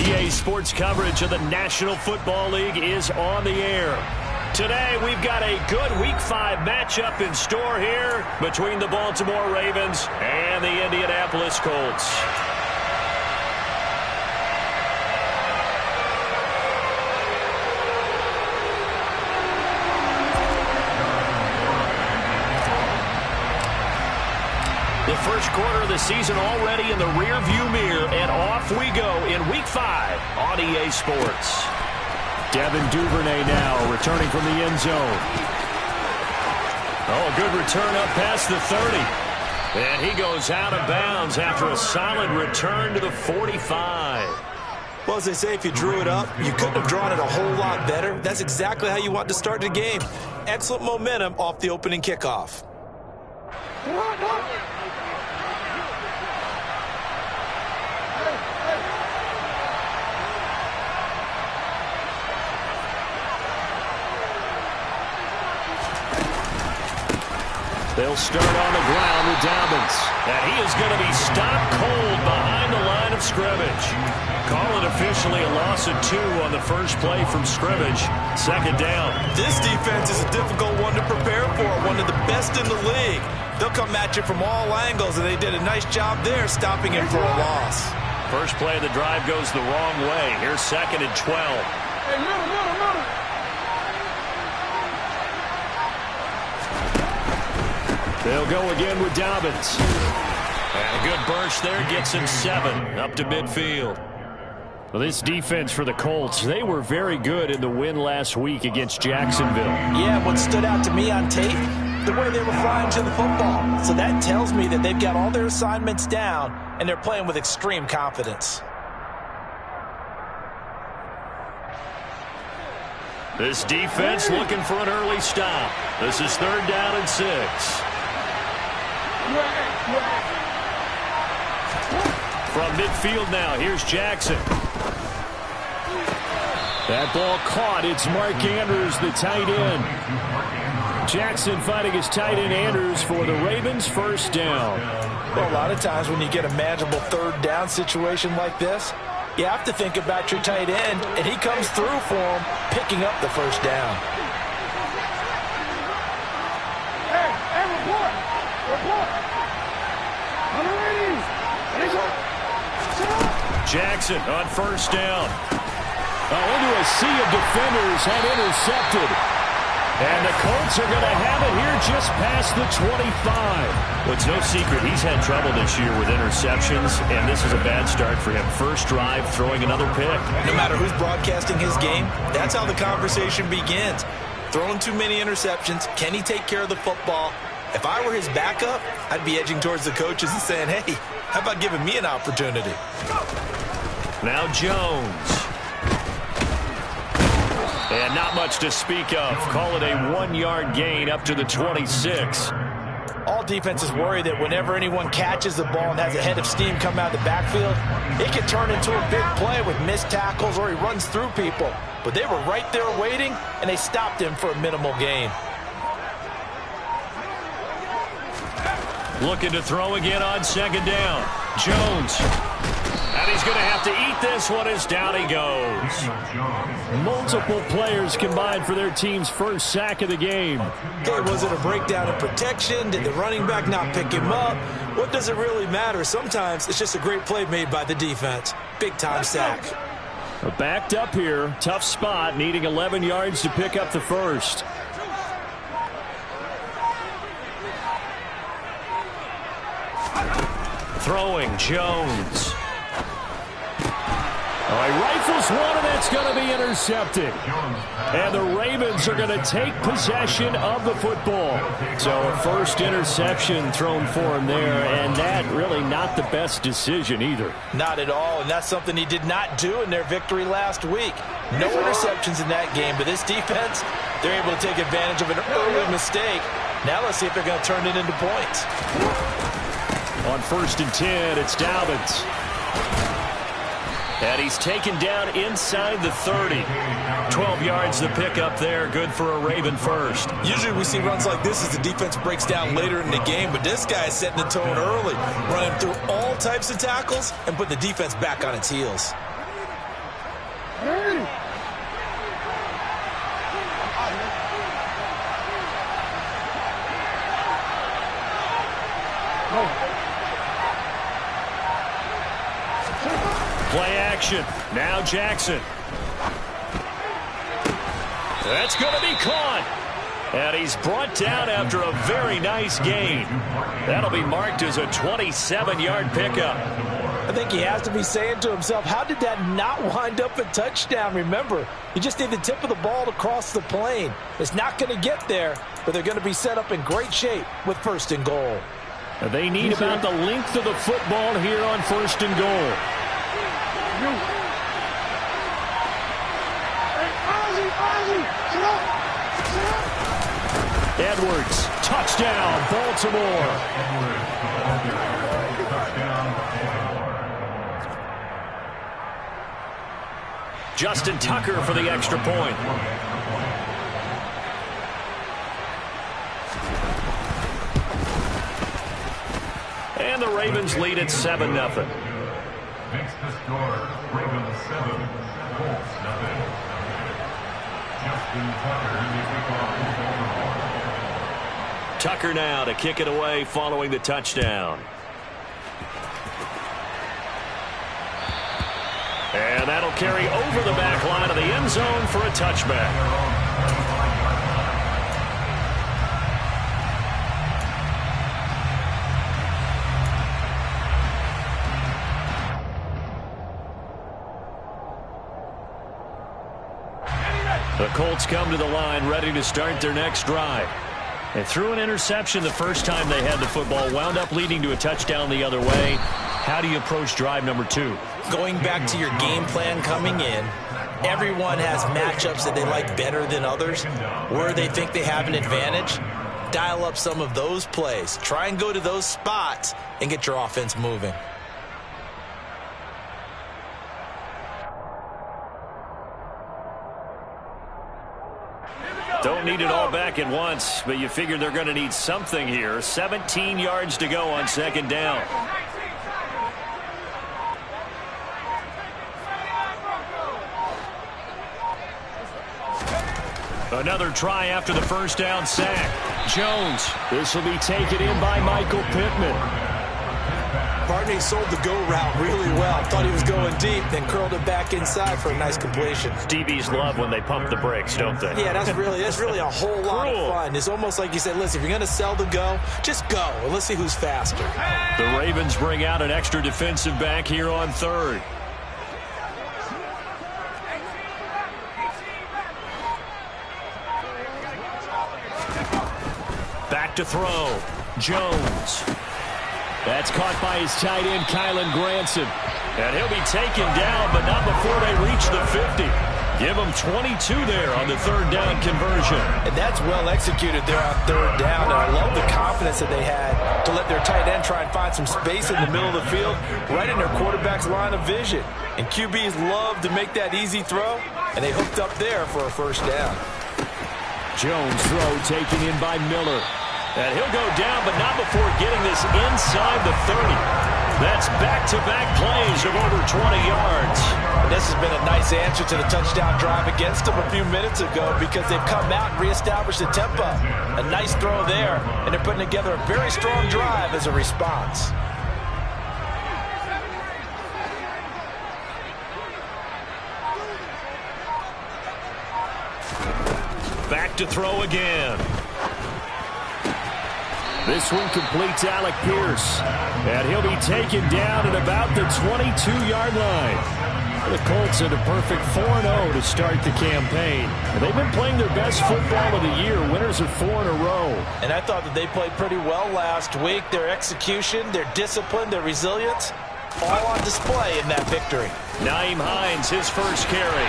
USGA sports coverage of the National Football League is on the air. Today, we've got a good Week 5 matchup in store here between the Baltimore Ravens and the Indianapolis Colts. The first quarter of the season already in the rearview mirror, and off we go in Week 5 on EA Sports. Devin Duvernay now returning from the end zone. Oh, good return up past the 30. And he goes out of bounds after a solid return to the 45. Well, as they say, if you drew it up, you couldn't have drawn it a whole lot better. That's exactly how you want to start the game. Excellent momentum off the opening kickoff. They'll start on the ground with Dobbins. And he is going to be stopped cold behind the line of scrimmage. Call it officially a loss of 2 on the first play from scrimmage. Second down. This defense is a difficult one to prepare for, one of the best in the league. They'll come at you from all angles, and they did a nice job there stopping him for a loss. First play of the drive goes the wrong way. Here's 2nd and 12. Hey, middle. They'll go again with Dobbins. And a good burst there gets him 7 up to midfield. Well, this defense for the Colts, they were very good in the win last week against Jacksonville. Yeah, what stood out to me on tape, the way they were flying to the football. So that tells me that they've got all their assignments down, and they're playing with extreme confidence. This defense looking for an early stop. This is 3rd down and 6. From midfield now, here's Jackson. That ball caught. It's Mark Andrews, the tight end. Jackson fighting his tight end Andrews for the Ravens' first down. Well, a lot of times when you get a manageable 3rd down situation like this, you have to think about your tight end, and he comes through for him, picking up the first down. Jackson on first down. Into a sea of defenders and intercepted. And the Colts are going to have it here just past the 25. Well, it's no secret he's had trouble this year with interceptions, and this is a bad start for him. First drive, throwing another pick. No matter who's broadcasting his game, that's how the conversation begins. Throwing too many interceptions, can he take care of the football? If I were his backup, I'd be edging towards the coaches and saying, hey, how about giving me an opportunity? Now Jones. And not much to speak of. Call it a 1-yard gain up to the 26. All defenses worry that whenever anyone catches the ball and has a head of steam come out of the backfield, it can turn into a big play with missed tackles or he runs through people. But they were right there waiting, and they stopped him for a minimal gain. Looking to throw again on 2nd down. Jones. And he's going to have to eat this one as down he goes. Multiple players combined for their team's first sack of the game. Hey, was it a breakdown in protection? Did the running back not pick him up? What does it really matter? Sometimes it's just a great play made by the defense. Big-time sack. Backed up here. Tough spot, needing 11 yards to pick up the first. Throwing Jones. He rifles one, and it's going to be intercepted. And the Ravens are going to take possession of the football. So a first interception thrown for him there, and that really not the best decision either. Not at all, and that's something he did not do in their victory last week. No interceptions in that game, but this defense, they're able to take advantage of an early mistake. Now let's see if they're going to turn it into points. On 1st and 10, it's Dobbins. And he's taken down inside the 30. 12 yards to pick up there. Good for a Raven first. Usually we see runs like this as the defense breaks down later in the game, but this guy is setting the tone early, running through all types of tackles and putting the defense back on its heels. Play action. Now Jackson. That's going to be caught. And he's brought down after a very nice gain. That'll be marked as a 27-yard pickup. I think he has to be saying to himself, how did that not wind up a touchdown? Remember, you just need the tip of the ball to cross the plane. It's not going to get there, but they're going to be set up in great shape with 1st and goal. They need about the length of the football here on 1st and goal. Edwards, touchdown, Baltimore. Justin Tucker for the extra point. And the Ravens lead at 7-0. Makes the score Ravens 7, Colts 0. Justin Tucker in the kickoff. Tucker now to kick it away following the touchdown. And that'll carry over the back line of the end zone for a touchback. The Colts come to the line ready to start their next drive. They threw an interception the first time they had the football, wound up leading to a touchdown the other way. How do you approach drive number 2? Going back to your game plan coming in, everyone has matchups that they like better than others, where they think they have an advantage. Dial up some of those plays. Try and go to those spots and get your offense moving. Don't need it all back at once, but you figure they're going to need something here. 17 yards to go on 2nd down. Another try after the first down sack. Jones. This will be taken in by Michael Pittman. Barney sold the go route really well. Thought he was going deep, then curled it back inside for a nice completion. DBs love when they pump the brakes, don't they? Yeah, that's really a whole lot of fun. It's almost like you said, listen, if you're going to sell the go, just go. And let's see who's faster. The Ravens bring out an extra defensive back here on 3rd. Back to throw. Jones. That's caught by his tight end, Kylen Granson. And he'll be taken down, but not before they reach the 50. Give him 22 there on the 3rd down conversion. And that's well executed there on 3rd down. And I love the confidence that they had to let their tight end try and find some space in the middle of the field, right in their quarterback's line of vision. And QBs love to make that easy throw, and they hooked up there for a 1st down. Jones throw taken in by Miller. And he'll go down, but not before getting this inside the 30. That's back-to-back plays of over 20 yards. And this has been a nice answer to the touchdown drive against them a few minutes ago, because they've come out and reestablished the tempo. A nice throw there, and they're putting together a very strong drive as a response. Back to throw again. This one complete to Alec Pierce. And he'll be taken down at about the 22-yard line. The Colts at a perfect 4-0 to start the campaign. And they've been playing their best football of the year. Winners of 4 in a row. And I thought that they played pretty well last week. Their execution, their discipline, their resilience, all on display in that victory. Nyheim Hines, his first carry.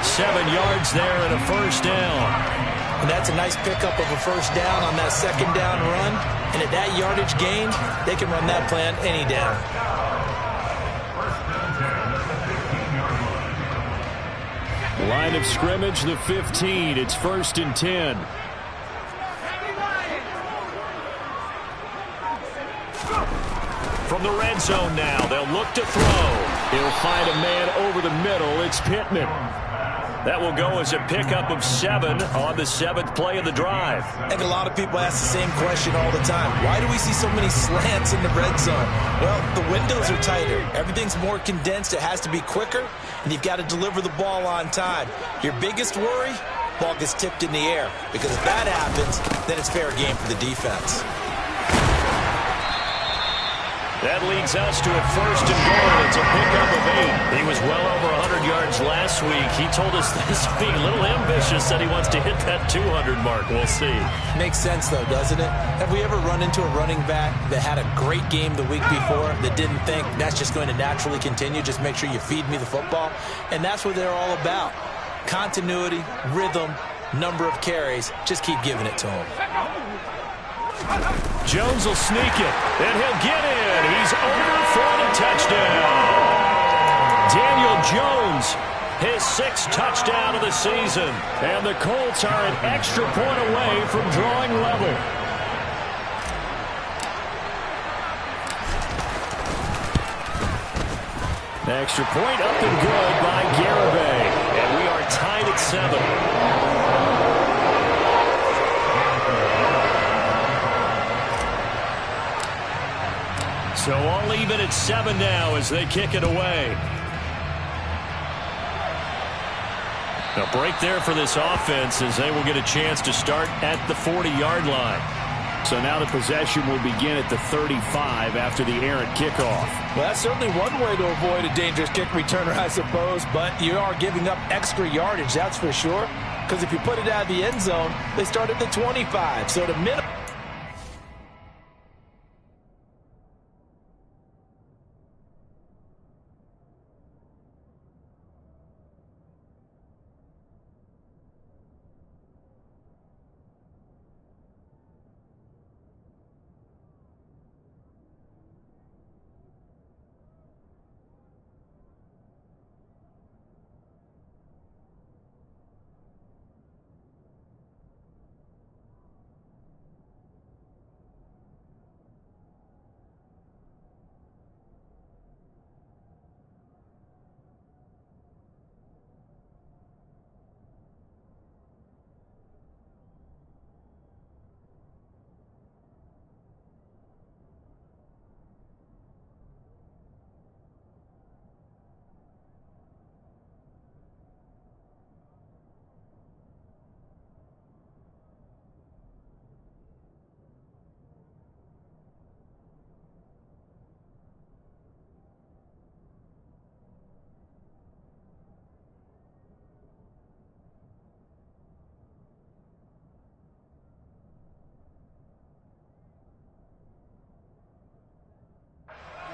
7 yards there and a 1st down. And that's a nice pickup of a 1st down on that 2nd down run. And at that yardage gain, they can run that plan any down. Line of scrimmage, the 15. It's 1st and 10. From the red zone now, they'll look to throw. He'll find a man over the middle. It's Pittman. That will go as a pickup of 7 on the 7th play of the drive. I think a lot of people ask the same question all the time. Why do we see so many slants in the red zone? Well, the windows are tighter. Everything's more condensed. It has to be quicker, and you've got to deliver the ball on time. Your biggest worry? Ball gets tipped in the air. Because if that happens, then it's fair game for the defense. That leads us to a 1st and goal. It's a pickup of 8. He was well over 100 yards last week. He told us this being a little ambitious, that he wants to hit that 200 mark. We'll see. Makes sense, though, doesn't it? Have we ever run into a running back that had a great game the week before that didn't think that's just going to naturally continue? Just make sure you feed me the football. And that's what they're all about. Continuity, rhythm, number of carries. Just keep giving it to him. Jones will sneak it, and he'll get in. He's over for the touchdown. Daniel Jones, his 6th touchdown of the season. And the Colts are an extra point away from drawing level. Extra point up and good by Garibay. And we are tied at 7. So all even at 7 now as they kick it away. A break there for this offense as they will get a chance to start at the 40-yard line. So now the possession will begin at the 35 after the errant kickoff. Well, that's certainly one way to avoid a dangerous kick returner, I suppose, but you are giving up extra yardage, that's for sure. Because if you put it out of the end zone, they start at the 25. So the minimum.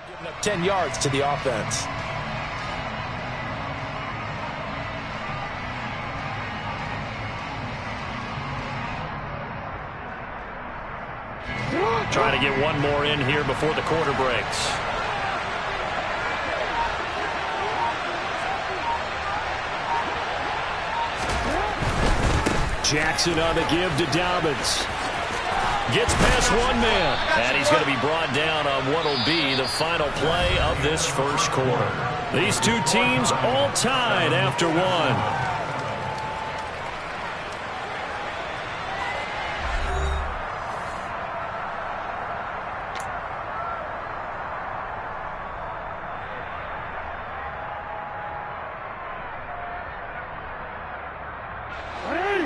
Giving up 10 yards to the offense. Trying to get one more in here before the quarter breaks. Jackson on the give to Dobbins. Gets past one man. And he's going to be brought down on what will be the final play of this first quarter. These two teams all tied after one.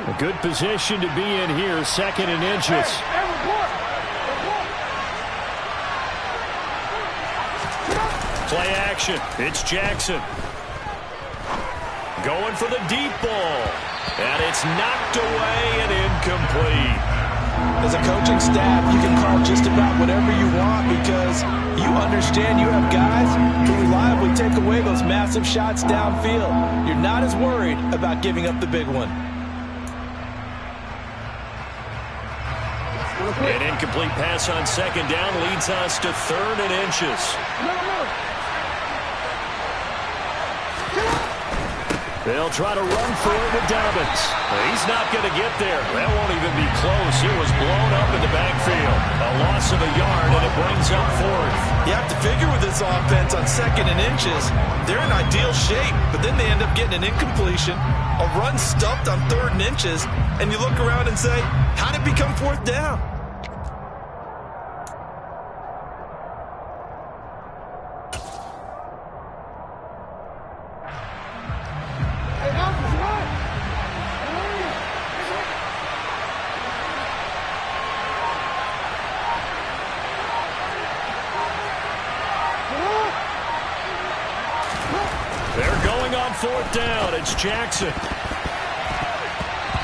A good position to be in here, 2nd and inches. Play action. It's Jackson. Going for the deep ball. And it's knocked away and incomplete. As a coaching staff, you can call just about whatever you want because you understand you have guys who reliably take away those massive shots downfield. You're not as worried about giving up the big one. An incomplete pass on 2nd down leads us to 3rd and inches. They'll try to run for it with Dobbins. He's not going to get there. That won't even be close. It was blown up in the backfield. A loss of a yard, and it brings up 4th. You have to figure with this offense on 2nd and inches, they're in ideal shape, but then they end up getting an incompletion, a run stuffed on 3rd and inches, and you look around and say, how did it become 4th down? They're going on 4th down. It's Jackson.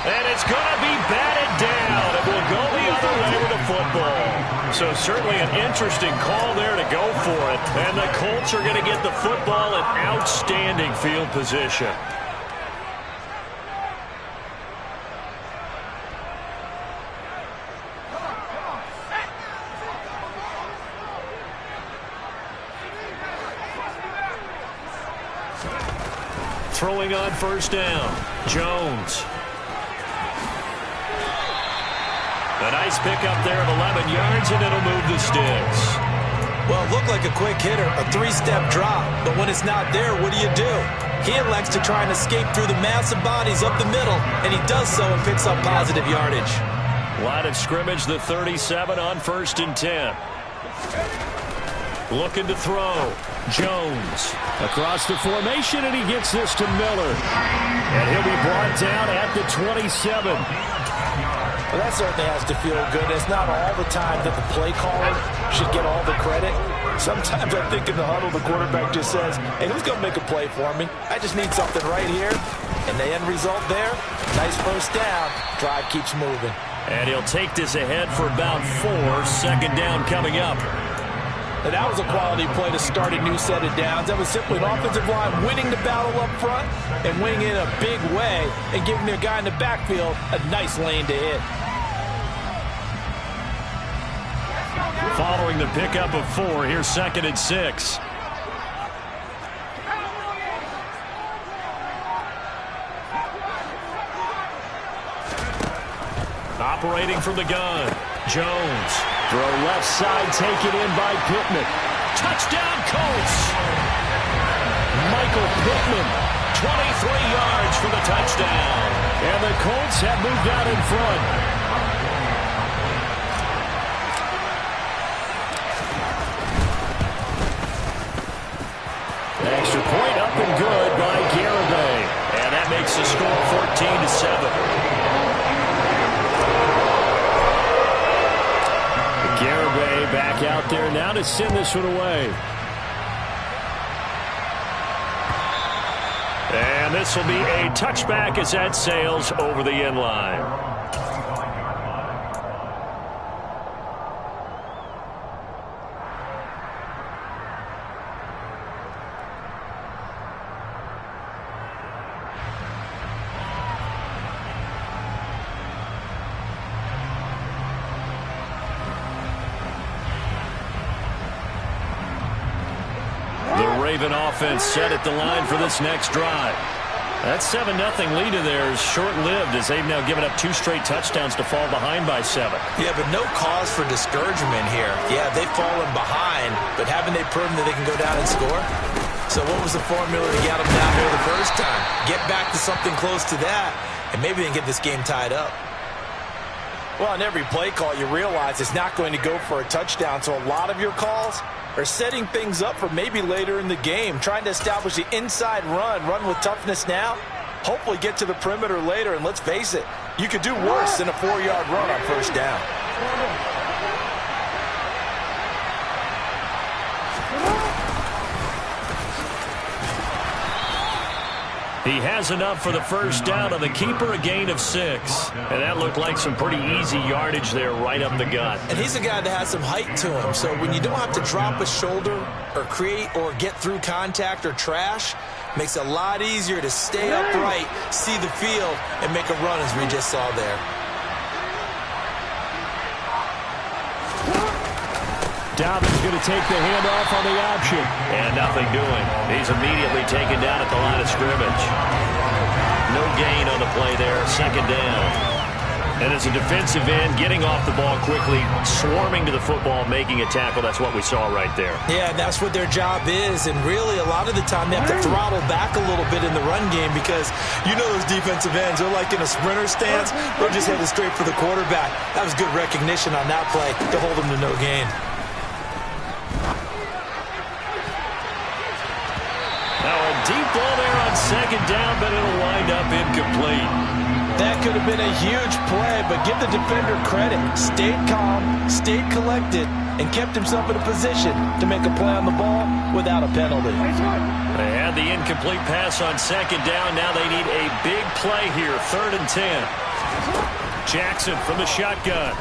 And it's going to be batted down. It will go the other way with the football. So certainly an interesting call there to go for it. And the Colts are going to get the football in outstanding field position. Throwing on 1st down, Jones. A nice pickup there of 11 yards, and it'll move the sticks. Well, it looked like a quick hitter, a 3-step drop, but when it's not there, what do? He elects to try and escape through the massive bodies up the middle, and he does so and picks up positive yardage. Line of scrimmage, the 37 on 1st and 10. Looking to throw. Jones across the formation, and he gets this to Miller. And he'll be brought down at the 27. Well, that certainly has to feel good. It's not all the time that the play caller should get all the credit. Sometimes I think in the huddle, the quarterback just says, hey, who's going to make a play for me? I just need something right here. And the end result there, nice 1st down. Drive keeps moving. And he'll take this ahead for about 4. 2nd down coming up. And that was a quality play to start a new set of downs. That was simply an offensive line winning the battle up front and winning it in a big way and giving their guy in the backfield a nice lane to hit. Following the pickup of 4, here's 2nd and 6. Operating from the gun, Jones. Throw left side, taken in by Pittman. Touchdown, Colts! Michael Pittman, 23 yards for the touchdown. And the Colts have moved out in front. Extra point up and good by Garibay. And that makes the score 14-7. Garibay back out there now to send this one away. And this will be a touchback as that sails over the end line. Raven offense set at the line for this next drive. That 7-0 lead of theirs short-lived as they've now given up 2 straight touchdowns to fall behind by 7. Yeah, but no cause for discouragement here. Yeah, they've fallen behind, but haven't they proven that they can go down and score? So what was the formula to get them down here the first time? Get back to something close to that, and maybe they can get this game tied up. Well, on every play call, you realize it's not going to go for a touchdown, so a lot of your calls are setting things up for maybe later in the game, trying to establish the inside run with toughness now, hopefully get to the perimeter later, and let's face it, you could do worse than a 4-yard run on 1st down. He has enough for the 1st down on the keeper, a gain of 6. And that looked like some pretty easy yardage there right up the gut. And he's a guy that has some height to him, so when you don't have to drop a shoulder or create or get through contact or trash, makes it a lot easier to stay upright, see the field, and make a run as we just saw there. Dobbins going to take the handoff on the option. And nothing doing. He's immediately taken down at the line of scrimmage. No gain on the play there. 2nd down. And as a defensive end, getting off the ball quickly, swarming to the football, making a tackle, that's what we saw right there. Yeah, that's what their job is. And really, a lot of the time, they have to throttle back a little bit in the run game because you know those defensive ends, they're like in a sprinter stance. They're just headed straight for the quarterback. That was good recognition on that play to hold them to no gain. Now a deep ball there on second down, but it'll wind up incomplete. That could have been a huge play, but give the defender credit. Stayed calm, stayed collected, and kept himself in a position to make a play on the ball without a penalty. They had the incomplete pass on second down. Now they need a big play here, 3rd and 10. Jackson from the shotgun.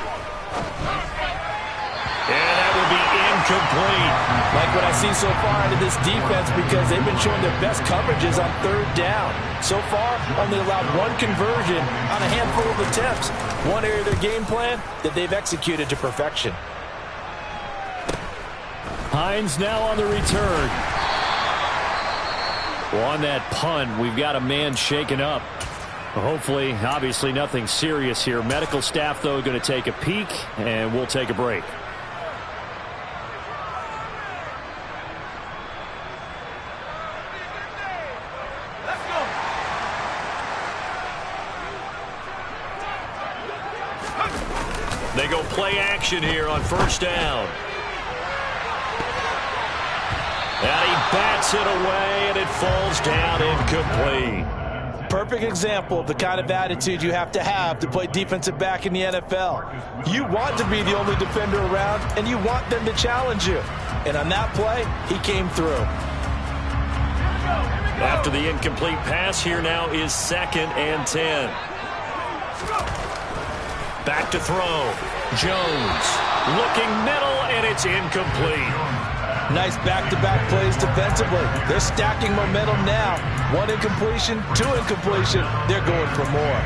And that will be incomplete. Like what I've seen so far out of this defense because they've been showing their best coverages on 3rd down. So far, only allowed 1 conversion on a handful of attempts. One area of their game plan that they've executed to perfection. Hines now on the return. Well, on that punt, we've got a man shaken up. Hopefully, obviously nothing serious here. Medical staff, though, going to take a peek, and we'll take a break. They go play action here on 1st down. And he bats it away, and it falls down incomplete. Perfect example of the kind of attitude you have to play defensive back in the NFL. You want to be the only defender around, and you want them to challenge you. And on that play, he came through. After the incomplete pass, here now is 2nd and 10. Back to throw. Jones looking middle, and it's incomplete. Nice back-to-back plays defensively. They're stacking momentum now. 1 incompletion, 2 incompletion. They're going for more.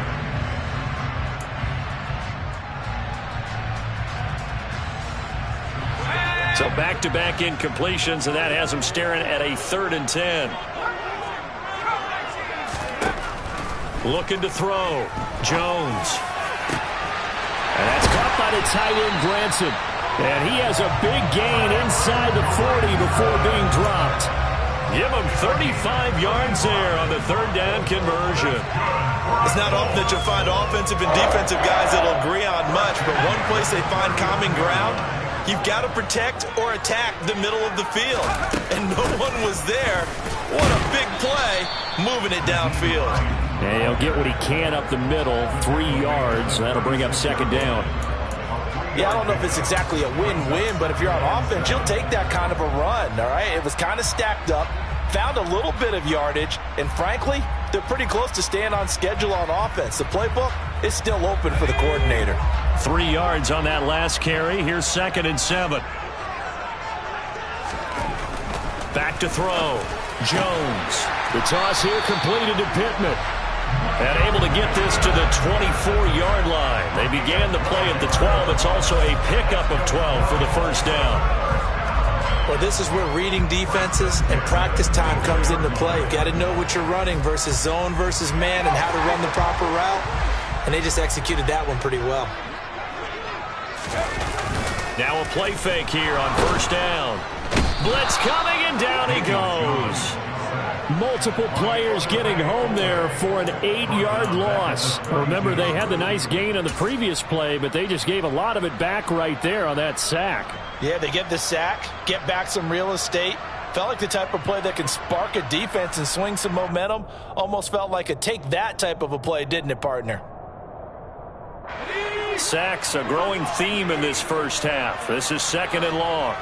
So back-to-back incompletions, and that has them staring at a 3rd and 10. Looking to throw. Jones. And that's caught by the tight end, Branson. And he has a big gain inside the 40 before being dropped. Give him 35 yards there on the 3rd down conversion. It's not often that you'll find offensive and defensive guys that'll agree on much, but one place they find common ground, you've got to protect or attack the middle of the field. And no one was there. What a big play, moving it downfield. And he'll get what he can up the middle, 3 yards. That'll bring up 2nd down. Yeah, I don't know if it's exactly a win-win, but if you're on offense, you'll take that kind of a run, all right? It was kind of stacked up, found a little bit of yardage, and frankly, they're pretty close to staying on schedule on offense. The playbook is still open for the coordinator. 3 yards on that last carry. Here's 2nd and 7. Back to throw. Jones. The toss here completed to Pittman. And able to get this to the 24-yard line. They began the play at the 12. It's also a pickup of 12 for the 1st down. Well, this is where reading defenses and practice time comes into play. You've got to know what you're running versus zone versus man and how to run the proper route. And they just executed that one pretty well. Now a play fake here on 1st down. Blitz coming, and down he goes. Multiple players getting home there for an 8-yard loss. Remember, they had the nice gain on the previous play, but they just gave a lot of it back right there on that sack. Yeah, they get the sack, get back some real estate. Felt like the type of play that can spark a defense and swing some momentum. Almost felt like a take that type of a play, didn't it, partner? Sacks, a growing theme in this 1st half. This is 2nd and long.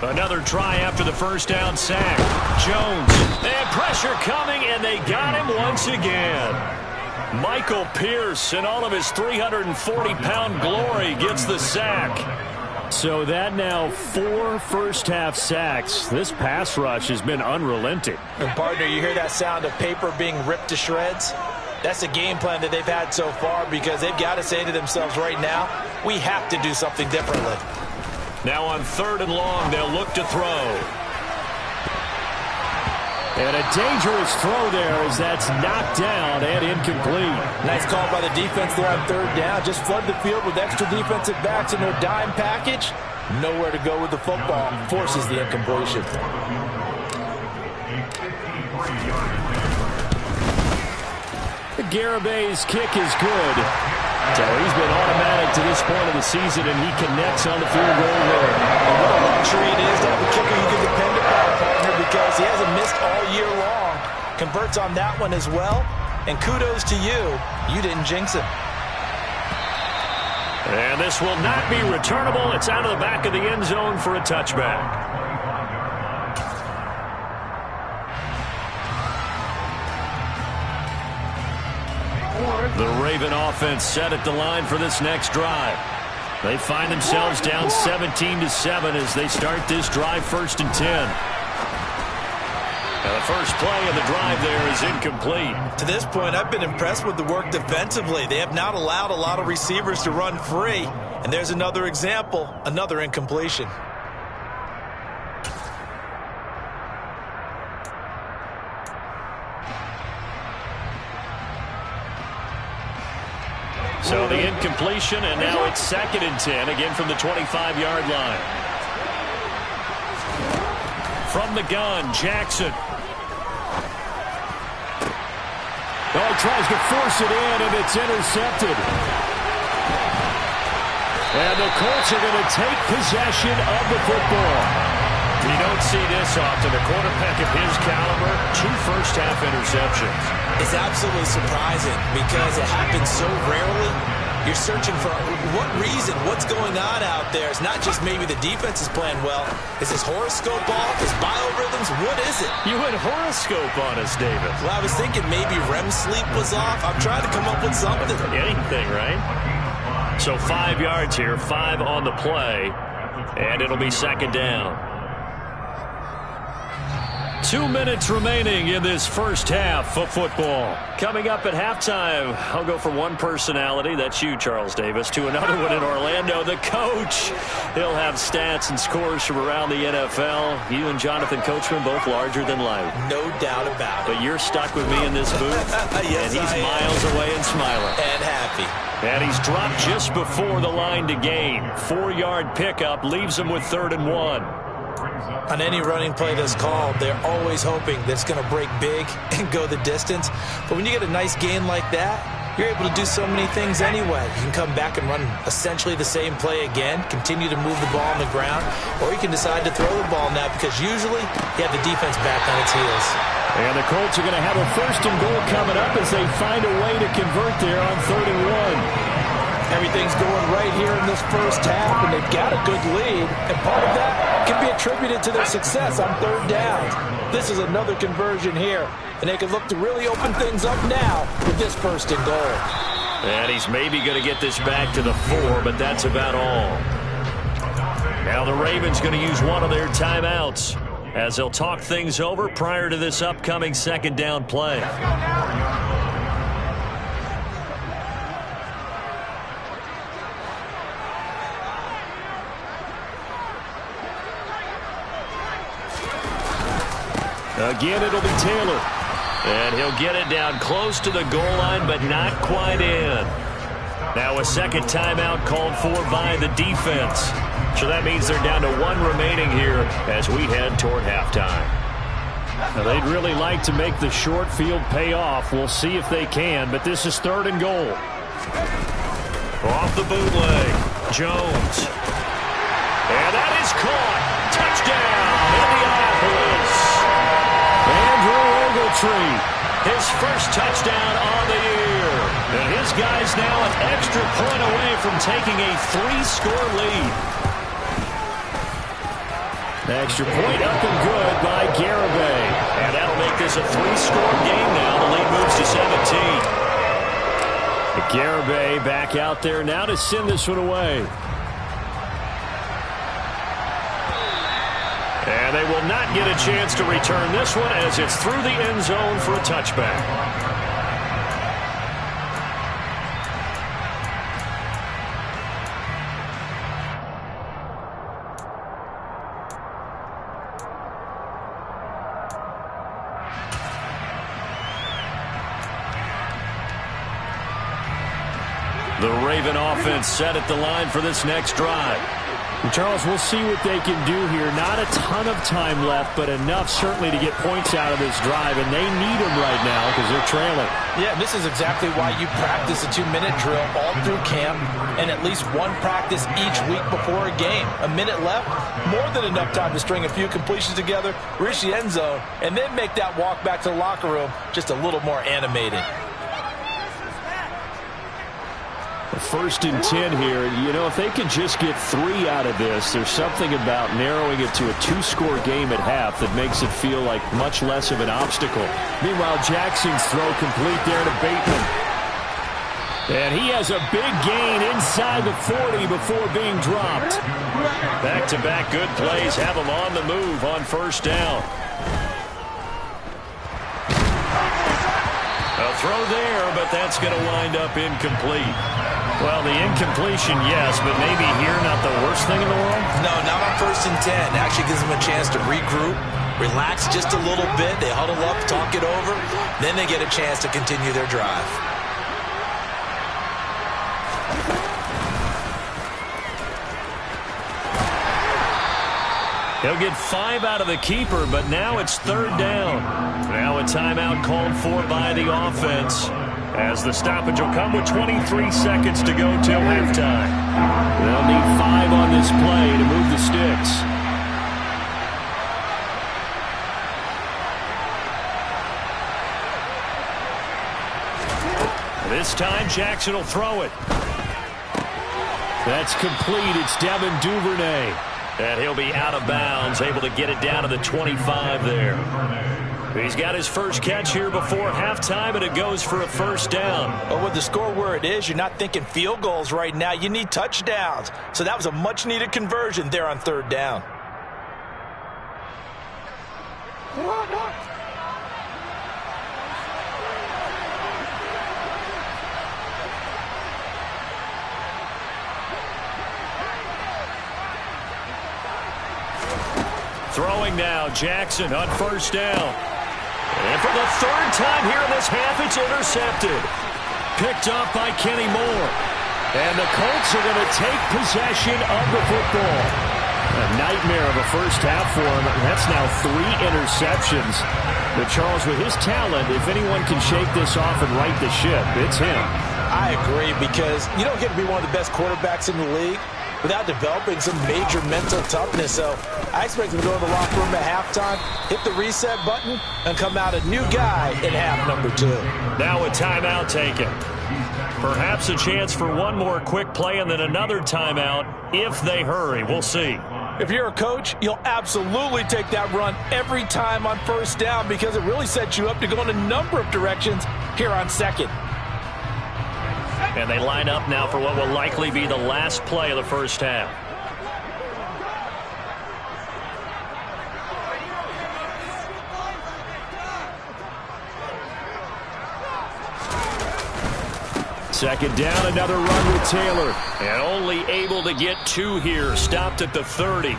Another try after the 1st down sack. Jones, and pressure coming, and they got him once again. Michael Pierce, in all of his 340-pound glory, gets the sack. So that now 4 first-half sacks. This pass rush has been unrelenting. And partner, you hear that sound of paper being ripped to shreds? That's a game plan that they've had so far because they've got to say to themselves right now, we have to do something differently. Now on 3rd and long, they'll look to throw. And a dangerous throw there as that's knocked down and incomplete. Nice call by the defense there on third down. Just flood the field with extra defensive backs in their dime package. Nowhere to go with the football. Forces the incompletion. Garabay's kick is good. So he's been automatic to this point of the season, and he connects on the field goal there. And what a luxury it is to have a kicker you can depend upon, partner, because he hasn't missed all year long. Converts on that one as well. And kudos to you. You didn't jinx him. And this will not be returnable. It's out of the back of the end zone for a touchback. The Raven offense set at the line for this next drive. They find themselves down 17-7 as they start this drive 1st and 10. And the first play of the drive there is incomplete. To this point, I've been impressed with the work defensively. They have not allowed a lot of receivers to run free. And there's another example, another incompletion. So the incompletion, and now it's 2nd and 10, again from the 25-yard line. From the gun, Jackson. Oh, he tries to force it in, and it's intercepted. And the Colts are going to take possession of the football. You don't see this often. A quarterback of his caliber, 2 first-half interceptions. It's absolutely surprising because it happens so rarely. You're searching for what reason, what's going on out there. It's not just maybe the defense is playing well. Is his horoscope off? His biorhythms? What is it? You went horoscope on us, David. Well, I was thinking maybe REM sleep was off. I'm trying to come up with something. Anything, right? So 5 yards here, 5 on the play, and it'll be 2nd down. 2 minutes remaining in this first half of football. Coming up at halftime, I'll go from one personality, that's you, Charles Davis, to another one in Orlando, the coach. He'll have stats and scores from around the NFL. You and Jonathan Coachman both larger than life. No doubt about it. But you're stuck with me in this booth, yes, and he's miles away and smiling. And happy. And he's dropped just before the line to gain. 4-yard pickup leaves him with 3rd and 1. On any running play that's called, they're always hoping that it's going to break big and go the distance. But when you get a nice gain like that, you're able to do so many things anyway. You can come back and run essentially the same play again, continue to move the ball on the ground, or you can decide to throw the ball now because usually you have the defense back on its heels. And the Colts are going to have a 1st and goal coming up as they find a way to convert there on 3rd and 1. Everything's going right here in this first half, and they've got a good lead. And part of that can be attributed to their success on 3rd down. This is another conversion here, and they can look to really open things up now with this 1st and goal. And he's maybe going to get this back to the 4, but that's about all. Now the Ravens going to use one of their timeouts as they'll talk things over prior to this upcoming 2nd down play. Again, it'll be Taylor. And he'll get it down close to the goal line, but not quite in. Now a 2nd timeout called for by the defense. So that means they're down to 1 remaining here as we head toward halftime. Now they'd really like to make the short field pay off. We'll see if they can, but this is 3rd and goal. Off the bootleg, Jones. And that is caught. Touchdown, Indianapolis. Andrew Ogletree, his first touchdown on the year. And his guys now an extra point away from taking a 3-score lead. Extra point up and good by Garibay. And that'll make this a 3-score game now. The lead moves to 17. Garibay back out there now to send this one away. And they will not get a chance to return this one as it's through the end zone for a touchback. The Raven offense set at the line for this next drive. And Charles, we'll see what they can do here. Not a ton of time left, but enough certainly to get points out of this drive, and they need them right now because they're trailing. Yeah, this is exactly why you practice a 2-minute drill all through camp and at least one practice each week before a game. A minute left, more than enough time to string a few completions together, reach the end zone, and then make that walk back to the locker room just a little more animated. First and 10 here. You know, if they can just get 3 out of this, there's something about narrowing it to a 2-score game at half that makes it feel like much less of an obstacle. Meanwhile, Jackson's throw complete there to Bateman. And he has a big gain inside the 40 before being dropped. Back-to-back good plays have him on the move on first down. A throw there, but that's going to wind up incomplete. Well, the incompletion, yes, but maybe here not the worst thing in the world? No, not on first and 10. Actually gives them a chance to regroup, relax just a little bit. They huddle up, talk it over. Then they get a chance to continue their drive. He'll get 5 out of the keeper, but now it's third down. Now a timeout called for by the offense, as the stoppage will come with 23 seconds to go till halftime. They'll need 5 on this play to move the sticks. This time Jackson will throw it. That's complete. It's Devin Duvernay. And he'll be out of bounds, able to get it down to the 25 there. He's got his first catch here before halftime, and it goes for a first down. But with the score where it is, you're not thinking field goals right now. You need touchdowns. So that was a much-needed conversion there on third down. Throwing now, Jackson on first down. And for the third time here in this half, it's intercepted. Picked off by Kenny Moore. And the Colts are going to take possession of the football. A nightmare of a first half for him. That's now 3 interceptions. But Charles, with his talent, if anyone can shake this off and right the ship, it's him. I agree, because you don't get to be one of the best quarterbacks in the league without developing some major mental toughness. So I expect him to go to the locker room at halftime, hit the reset button, and come out a new guy in half number 2. Now a timeout taken. Perhaps a chance for one more quick play and then another timeout if they hurry. We'll see. If you're a coach, you'll absolutely take that run every time on first down, because it really sets you up to go in a number of directions here on second. And they line up now for what will likely be the last play of the first half. Second down, another run with Taylor. And only able to get 2 here. Stopped at the 30.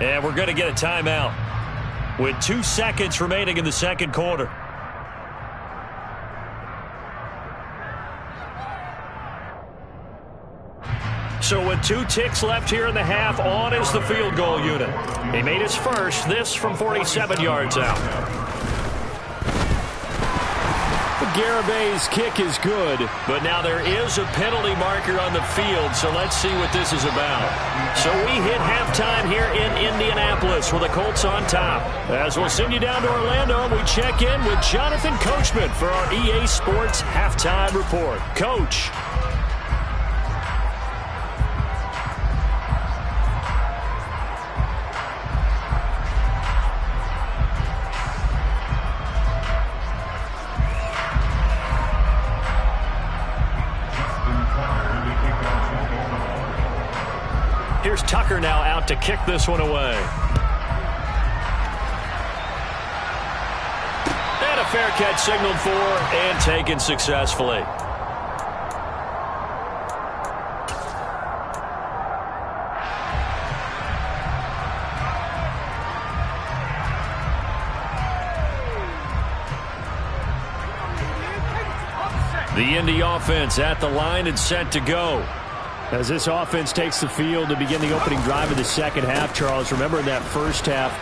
And we're going to get a timeout with 2 seconds remaining in the second quarter. So with 2 ticks left here in the half, on is the field goal unit. He made his first, this from 47 yards out. Garabay's kick is good. But now there is a penalty marker on the field, so let's see what this is about. So we hit halftime here in Indianapolis with the Colts on top. As we'll send you down to Orlando, we check in with Jonathan Coachman for our EA Sports Halftime Report. Coach. Here's Tucker now out to kick this one away. And a fair catch signaled for and taken successfully. The Indy offense at the line and set to go. As this offense takes the field to begin the opening drive of the second half, Charles, remember in that first half,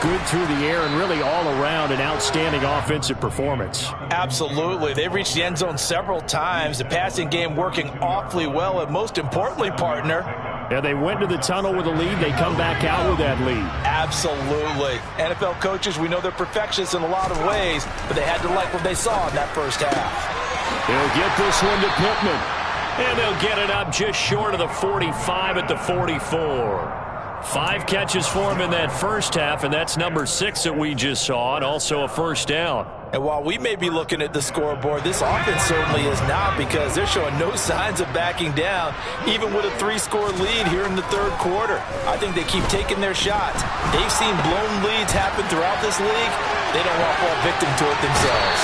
good through the air and really all around an outstanding offensive performance. Absolutely. They've reached the end zone several times. The passing game working awfully well, and most importantly, partner, yeah, they went to the tunnel with a lead. They come back out with that lead. Absolutely. NFL coaches, we know they're perfectionists in a lot of ways, but they had to like what they saw in that first half. They'll get this one to Pittman. And they'll get it up just short of the 45 at the 44. 5 catches for him in that first half, and that's number 6 that we just saw, and also a first down. And while we may be looking at the scoreboard, this offense certainly is not, because they're showing no signs of backing down, even with a 3-score lead here in the third quarter. I think they keep taking their shots. They've seen blown leads happen throughout this league. They don't want to fall victim to it themselves.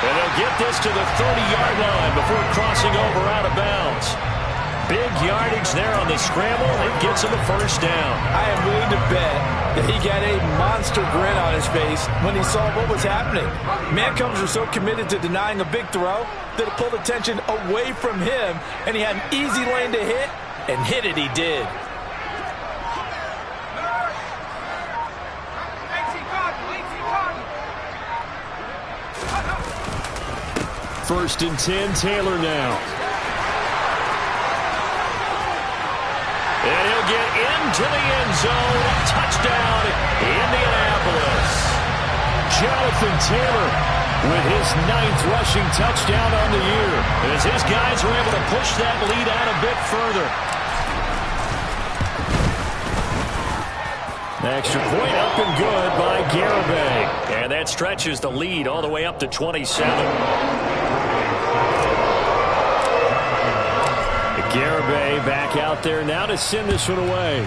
And they'll get this to the 30-yard line before crossing over out of bounds. Big yardage there on the scramble. It gets him a first down. I am willing to bet that he got a monster grin on his face when he saw what was happening. Mancomers were so committed to denying a big throw that it pulled attention away from him, and he had an easy lane to hit, and hit it he did. First and 10, Taylor now. And he'll get into the end zone. Touchdown, Indianapolis. Jonathan Taylor with his 9th rushing touchdown on the year, as his guys were able to push that lead out a bit further. Extra point up and good by Garibay. And that stretches the lead all the way up to 27. Garibay back out there now to send this one away.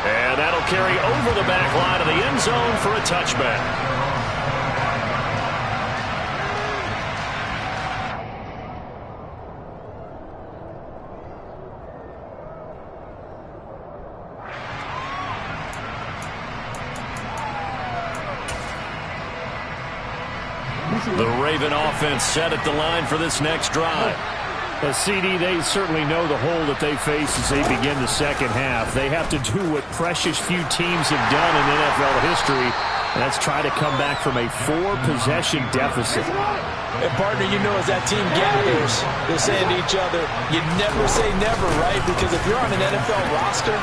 And that'll carry over the back line of the end zone for a touchback. The Raven offense set at the line for this next drive. CD, they certainly know the hole that they face as they begin the second half. They have to do what precious few teams have done in NFL history, and that's try to come back from a 4-possession deficit. And partner, you know, as that team gathers, they're saying to each other, you never say never, right? Because if you're on an NFL roster,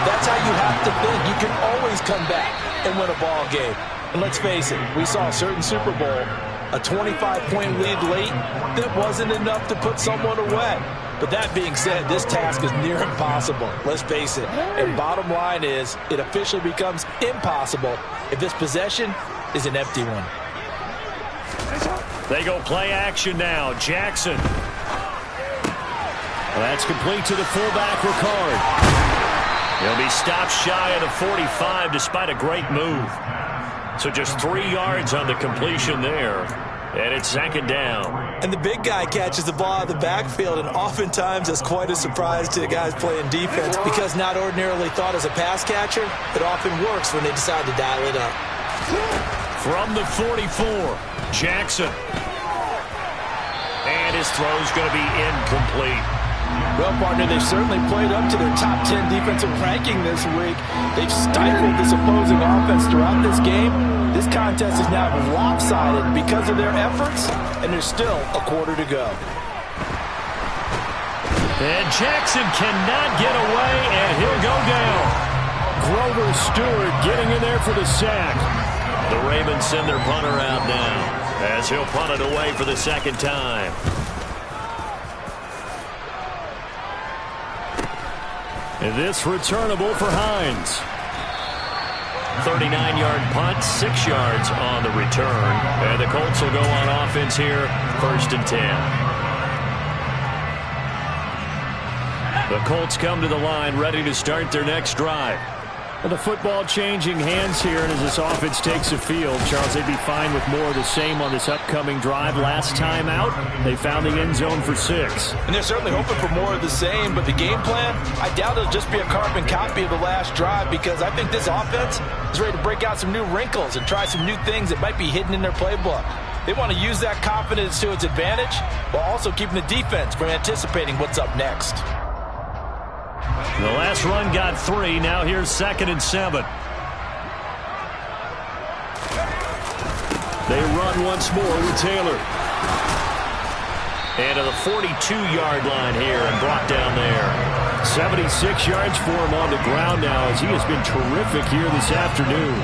that's how you have to think. You can always come back and win a ball game. And let's face it, we saw a certain Super Bowl, a 25-point lead late, that wasn't enough to put someone away. But that being said, this task is near impossible. Let's face it. And bottom line is, it officially becomes impossible if this possession is an empty one. They go play action now. Jackson. That's complete to the fullback, Ricard. He'll be stopped shy of the 45 despite a great move. So just 3 yards on the completion there. And it's second down. And the big guy catches the ball out of the backfield, and oftentimes that's quite a surprise to the guys playing defense, because not ordinarily thought as a pass catcher, it often works when they decide to dial it up. From the 44, Jackson. And his throw's going to be incomplete. Well, partner, they've certainly played up to their top 10 defensive ranking this week. They've stifled this opposing offense throughout this game. This contest is now lopsided because of their efforts, and there's still a quarter to go. And Jackson cannot get away, and he'll go down. Grover Stewart getting in there for the sack. The Ravens send their punter out now, as he'll punt it away for the second time. And this returnable for Hines. 39-yard punt, 6 yards on the return. And the Colts will go on offense here, first and 10. The Colts come to the line ready to start their next drive. And the football changing hands here, and as this offense takes the field, Charles, they'd be fine with more of the same on this upcoming drive. Last time out, they found the end zone for 6. And they're certainly hoping for more of the same, but the game plan, I doubt it'll just be a carbon copy of the last drive, because I think this offense is ready to break out some new wrinkles and try some new things that might be hidden in their playbook. They want to use that confidence to its advantage while also keeping the defense from anticipating what's up next. The last run got 3. Now here's 2nd and 7. They run once more with Taylor. And to the 42-yard line here and brought down there. 76 yards for him on the ground now as he has been terrific here this afternoon.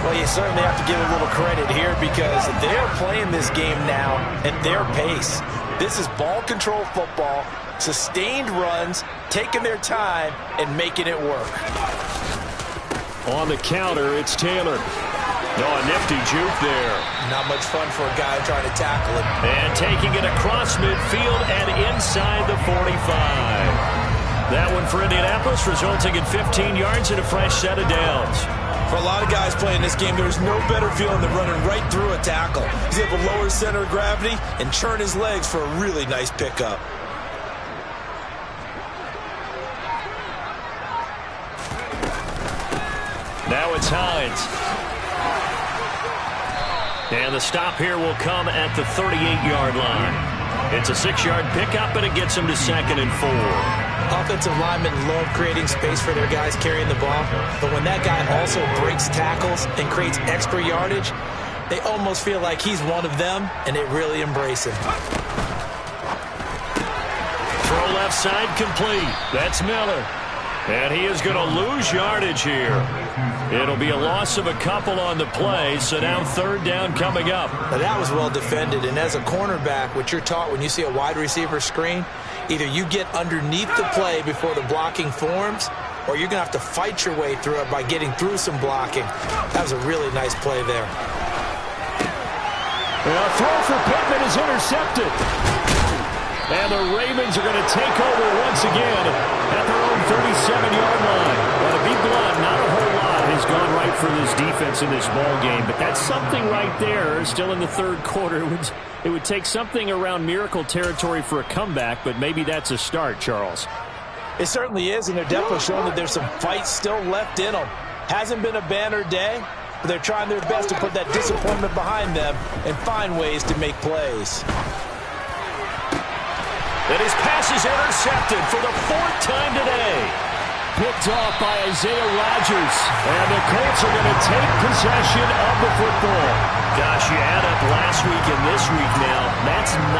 Well, you certainly have to give a little credit here because they're playing this game now at their pace. This is ball control football, sustained runs, taking their time, and making it work. On the counter, it's Taylor. A nifty juke there. Not much fun for a guy trying to tackle him. And taking it across midfield and inside the 45. That one for Indianapolis, resulting in 15 yards and a fresh set of downs. For a lot of guys playing this game, there's no better feeling than running right through a tackle. He's able to lower center of gravity and churn his legs for a really nice pickup. Now it's Hines. And the stop here will come at the 38-yard line. It's a 6-yard pickup, and it gets him to 2nd and 4. Offensive linemen love creating space for their guys carrying the ball, but when that guy also breaks tackles and creates extra yardage, they almost feel like he's one of them, and they really embrace him. Throw left side complete. That's Miller. And he is going to lose yardage here. It'll be a loss of a couple on the play, so now 3rd down coming up. Now that was well defended, and as a cornerback, what you're taught when you see a wide receiver screen, either you get underneath the play before the blocking forms, or you're going to have to fight your way through it by getting through some blocking. That was a really nice play there. A throw for Pittman is intercepted. And the Ravens are going to take over once again at their own 37-yard line. Well, to be blunt, not a whole lot has gone right for this defense in this ball game, but that's something right there. Still in the 3rd quarter. It would take something around miracle territory for a comeback, but maybe that's a start, Charles. It certainly is, and they're definitely showing that there's some fight still left in them. Hasn't been a banner day, but they're trying their best to put that disappointment behind them and find ways to make plays. And his pass is intercepted for the 4th time today. Picked off by Isaiah Rodgers. And the Colts are going to take possession of the football. Gosh, you add up last week and this week now. That's 9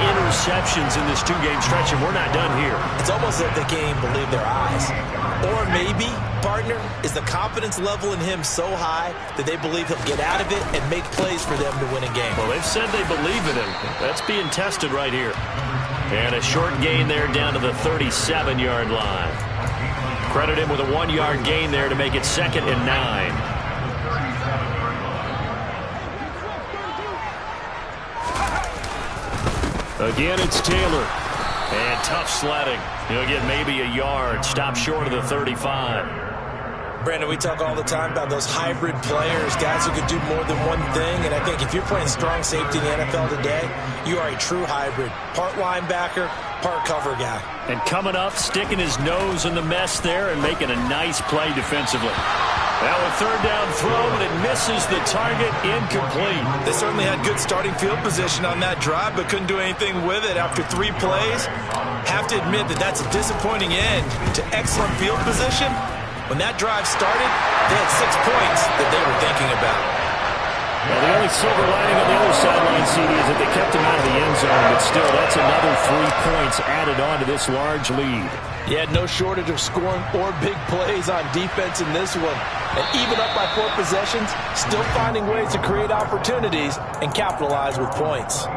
interceptions in this 2-game stretch, and we're not done here. It's almost like they can't even believe their eyes. Or maybe, partner, is the confidence level in him so high that they believe he'll get out of it and make plays for them to win a game. Well, they've said they believe in him. That's being tested right here. And a short gain there down to the 37-yard line. Credit him with a 1-yard gain there to make it 2nd and 9. Again, it's Taylor. And tough sledding. He'll get maybe a yard. Stop short of the 35. Brandon, we talk all the time about those hybrid players, guys who could do more than one thing, and I think if you're playing strong safety in the NFL today, you are a true hybrid. Part linebacker, part cover guy. And coming up, sticking his nose in the mess there and making a nice play defensively. Now a 3rd down throw, but it misses the target, incomplete. They certainly had good starting field position on that drive, but couldn't do anything with it after 3 plays. Have to admit that that's a disappointing end to excellent field position. When that drive started, they had 6 points that they were thinking about. Well, the only silver lining on the other sideline, CD, is that they kept him out of the end zone, but still, that's another 3 points added on to this large lead. Yeah, no shortage of scoring or big plays on defense in this one. And even up by 4 possessions, still finding ways to create opportunities and capitalize with points.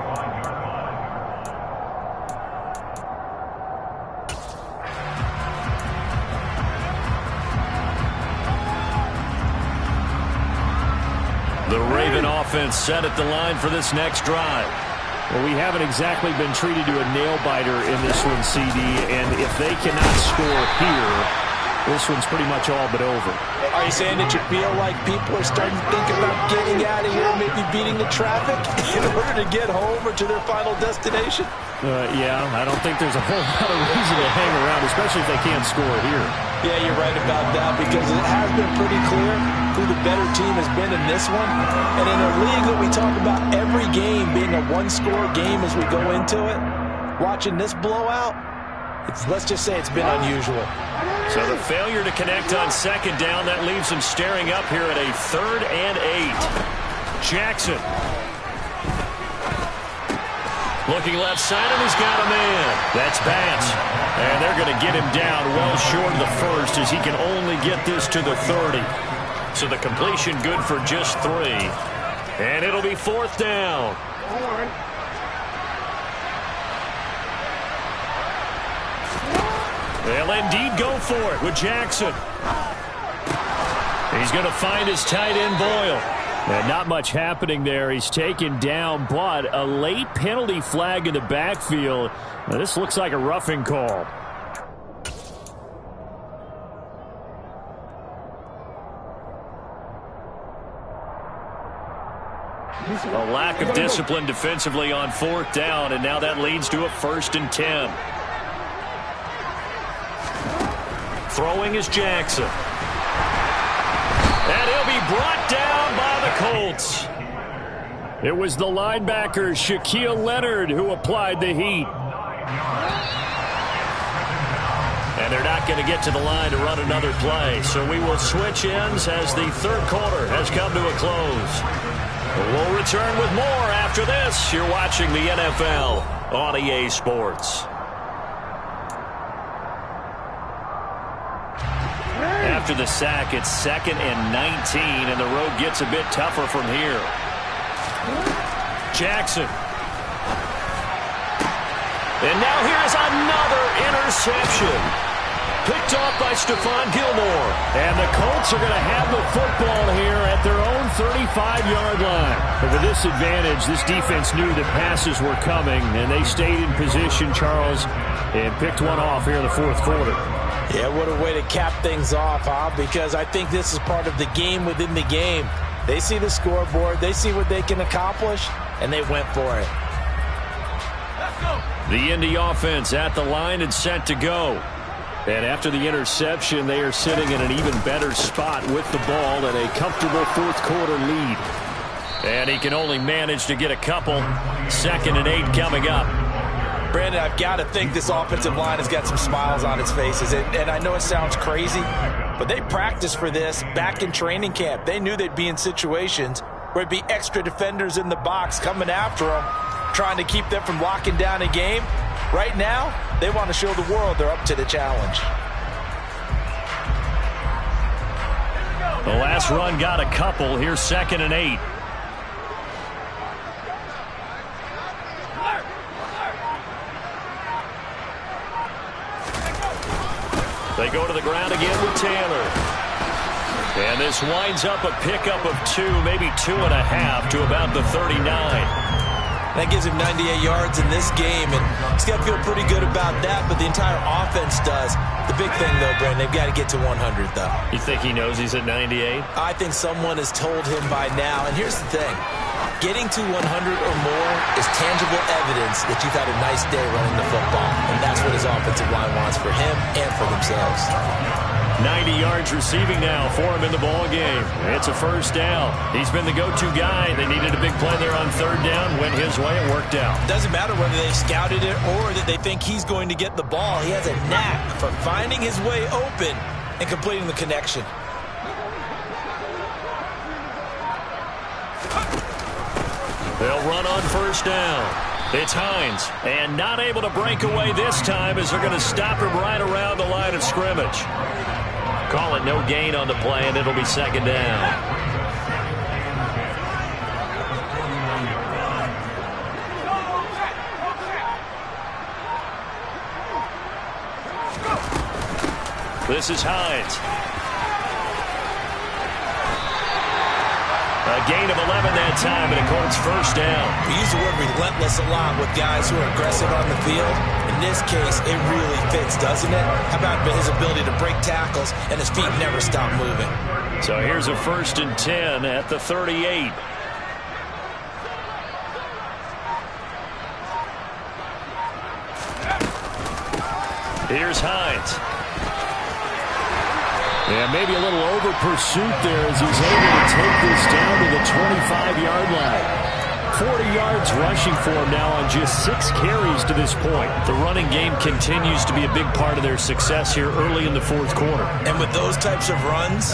The Raven offense set at the line for this next drive. Well, we haven't exactly been treated to a nail-biter in this one, CD, and if they cannot score here, this one's pretty much all but over. Are you saying that you feel like people are starting to think about getting out of here, maybe beating the traffic in order to get home or to their final destination? Yeah, I don't think there's a whole lot of reason to hang around, especially if they can't score here. Yeah, you're right about that, because it has been pretty clear who the better team has been in this one. And in a league that we talk about every game being a one-score game as we go into it, watching this blowout, let's just say it's been unusual. So the failure to connect on second down, that leaves them staring up here at a 3rd and 8. Jackson. Looking left side, and he's got a man. That's Bance. And they're going to get him down well short of the first, as he can only get this to the 30. So the completion good for just 3. And it'll be 4th down. They'll indeed go for it with Jackson. He's going to find his tight end, Boyle. And not much happening there. He's taken down, but a late penalty flag in the backfield. Now, this looks like a roughing call. A lack of discipline defensively on 4th down, and now that leads to a 1st and 10. Throwing is Jackson. And he'll be brought down by the Colts. It was the linebacker, Shaquille Leonard, who applied the heat. And they're not going to get to the line to run another play. So we will switch ends as the 3rd quarter has come to a close. We'll return with more after this. You're watching the NFL on EA Sports. After the sack, it's 2nd and 19, and the road gets a bit tougher from here. Jackson. And now here's another interception. Picked off by Stephon Gilmore. And the Colts are going to have the football here at their own 35-yard line. But with this advantage, this defense knew that passes were coming, and they stayed in position, Charles, and picked one off here in the 4th quarter. Yeah, what a way to cap things off, huh? Because I think this is part of the game within the game. They see the scoreboard, they see what they can accomplish, and they went for it. The Indy offense at the line and set to go. And after the interception, they are sitting in an even better spot with the ball and a comfortable 4th quarter lead. And he can only manage to get a couple. 2nd and 8 coming up. Brandon, I've got to think this offensive line has got some smiles on its faces. And I know it sounds crazy, but they practiced for this back in training camp. They knew they'd be in situations where it'd be extra defenders in the box coming after them, trying to keep them from locking down a game. Right now, they want to show the world they're up to the challenge. The last run got a couple. Here's 2nd and 8. They go to the ground again with Taylor. And this winds up a pickup of 2, maybe 2.5 to about the 39. That gives him 98 yards in this game, and he's got to feel pretty good about that, but the entire offense does. The big thing, though, Brandon, they've got to get to 100, though. You think he knows he's at 98? I think someone has told him by now, and here's the thing. Getting to 100 or more is tangible evidence that you've had a nice day running the football, and that's what his offensive line wants for him and for themselves. 90 yards receiving now for him in the ball game. It's a 1st down. He's been the go-to guy. They needed a big play there on 3rd down. Went his way. It worked out. Doesn't matter whether they've scouted it or that they think he's going to get the ball. He has a knack for finding his way open and completing the connection. They'll run on 1st down. It's Hines, and not able to break away this time as they're going to stop him right around the line of scrimmage. Call it no gain on the play, and it'll be 2nd down. This is Hines. A gain of 11 that time, and a Colts 1st down. We use the word relentless a lot with guys who are aggressive on the field, and in this case, it really fits, doesn't it? How about his ability to break tackles and his feet never stop moving? So here's a 1st and 10 at the 38. Here's Hines. Yeah, maybe a little over pursuit there as he's able to take this down to the 25-yard line. 40 yards rushing for him now on just 6 carries to this point. The running game continues to be a big part of their success here early in the 4th quarter. And with those types of runs,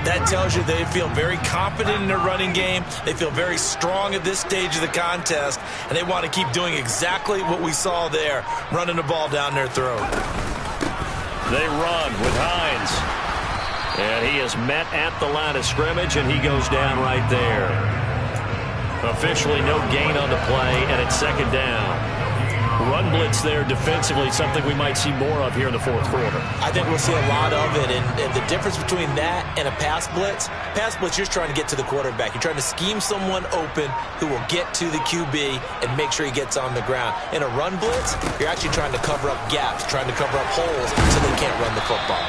that tells you they feel very confident in their running game. They feel very strong at this stage of the contest, and they want to keep doing exactly what we saw there, running the ball down their throat. They run with Hines. And he is met at the line of scrimmage, and he goes down right there. Officially no gain on the play, and it's 2nd down. Run blitz there defensively, something we might see more of here in the 4th quarter. I think we'll see a lot of it, and the difference between that and a pass blitz, you're trying to get to the quarterback. You're trying to scheme someone open who will get to the QB and make sure he gets on the ground. In a run blitz, you're actually trying to cover up gaps, trying to cover up holes so they can't run the football.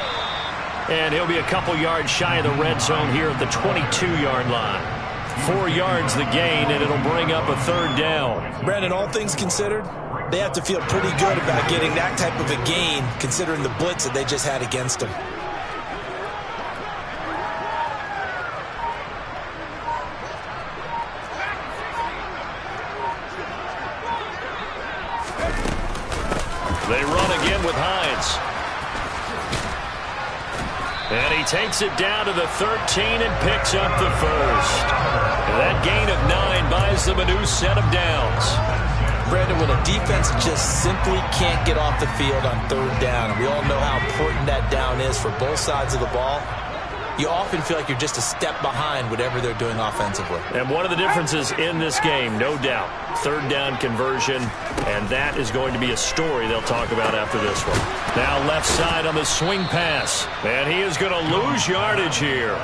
And he'll be a couple yards shy of the red zone here at the 22-yard line. 4 yards the gain, and it'll bring up a 3rd down. Brandon, all things considered, they have to feel pretty good about getting that type of a gain, considering the blitz that they just had against them. They run again with Hines. And he takes it down to the 13 and picks up the 1st. And that gain of 9 buys them a new set of downs. Brandon, when a defense just simply can't get off the field on 3rd down, and we all know how important that down is for both sides of the ball, you often feel like you're just a step behind whatever they're doing offensively. And one of the differences in this game, no doubt, 3rd down conversion, and that is going to be a story they'll talk about after this one. Now left side on the swing pass, and he is going to lose yardage here.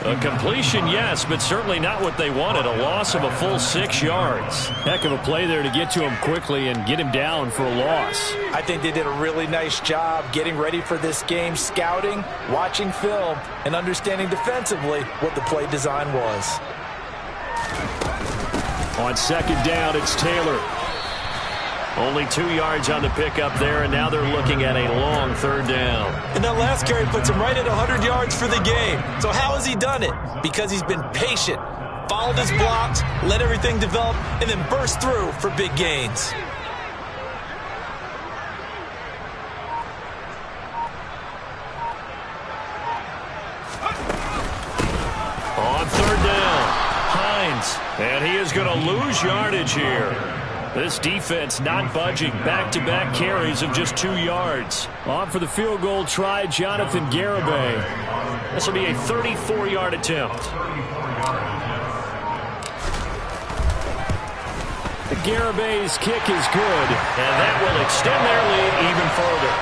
A completion, yes, but certainly not what they wanted. A loss of a full 6 yards. Heck of a play there to get to him quickly and get him down for a loss. I think they did a really nice job getting ready for this game, scouting, watching film, and understanding defensively what the play design was. On 2nd down, it's Taylor. Only 2 yards on the pickup there, and now they're looking at a long 3rd down. And that last carry puts him right at 100 yards for the game. So how has he done it? Because he's been patient, followed his blocks, let everything develop, and then burst through for big gains. On 3rd down, Hines, and he is going to lose yardage here. This defense not budging. Back-to-back carries of just 2 yards. On for the field goal try, Jonathan Garibay. This will be a 34-yard attempt. Garibay's kick is good. And that will extend their lead even further.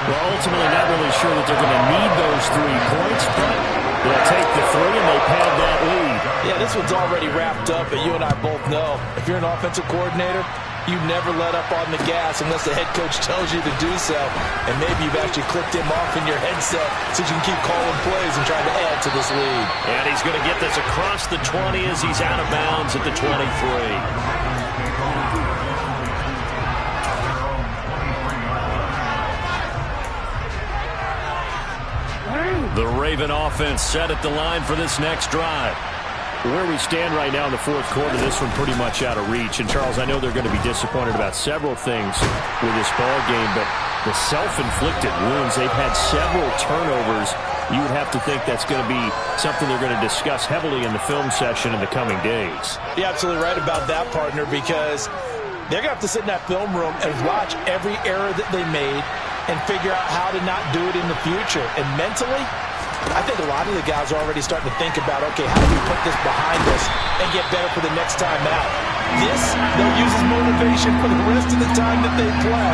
Well, ultimately not really sure that they're going to need those 3 points, but they'll take the 3 and they pad that lead. Yeah, this one's already wrapped up, but you and I both know if you're an offensive coordinator, you never let up on the gas unless the head coach tells you to do so. And maybe you've actually clicked him off in your headset so you can keep calling plays and trying to add to this lead. And he's going to get this across the 20 as he's out of bounds at the 23. The Raven offense set at the line for this next drive. Where we stand right now in the 4th quarter, this one pretty much out of reach. And, Charles, I know they're going to be disappointed about several things with this ball game, but the self-inflicted wounds, they've had several turnovers. You would have to think that's going to be something they're going to discuss heavily in the film session in the coming days. You're absolutely right about that, partner, because they're going to have to sit in that film room and watch every error that they made and figure out how to not do it in the future. And mentally, I think a lot of the guys are already starting to think about, okay, how do we put this behind us and get better for the next time out? This, they'll use as motivation for the rest of the time that they play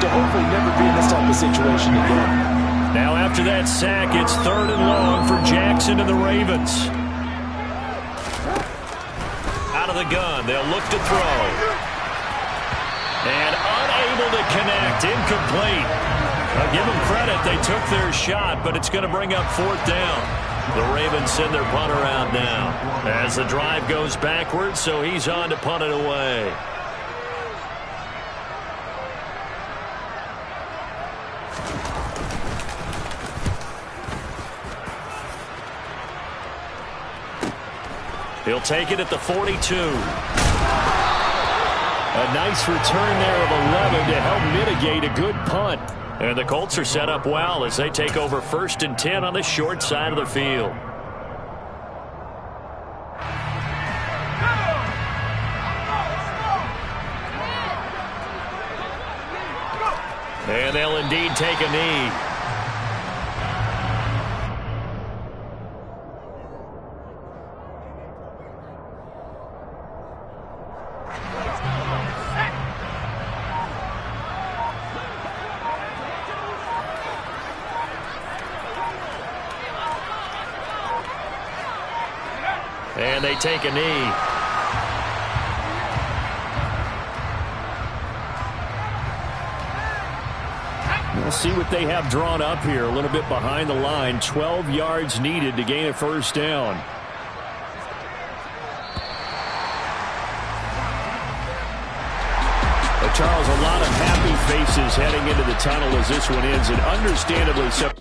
to hopefully never be in this type of situation again. Now after that sack, it's 3rd and long for Jackson and the Ravens. Out of the gun, they'll look to throw. And unable unable to connect. Incomplete. I'll give them credit. They took their shot, but it's going to bring up 4th down. The Ravens send their punt around now as the drive goes backwards, so he's on to punt it away. He'll take it at the 42. A nice return there of 11 to help mitigate a good punt. And the Colts are set up well as they take over 1st and 10 on the short side of the field. And they'll indeed take a knee. And they take a knee. We'll see what they have drawn up here. A little bit behind the line. 12 yards needed to gain a 1st down. But Charles, a lot of happy faces heading into the tunnel as this one ends, and understandably so.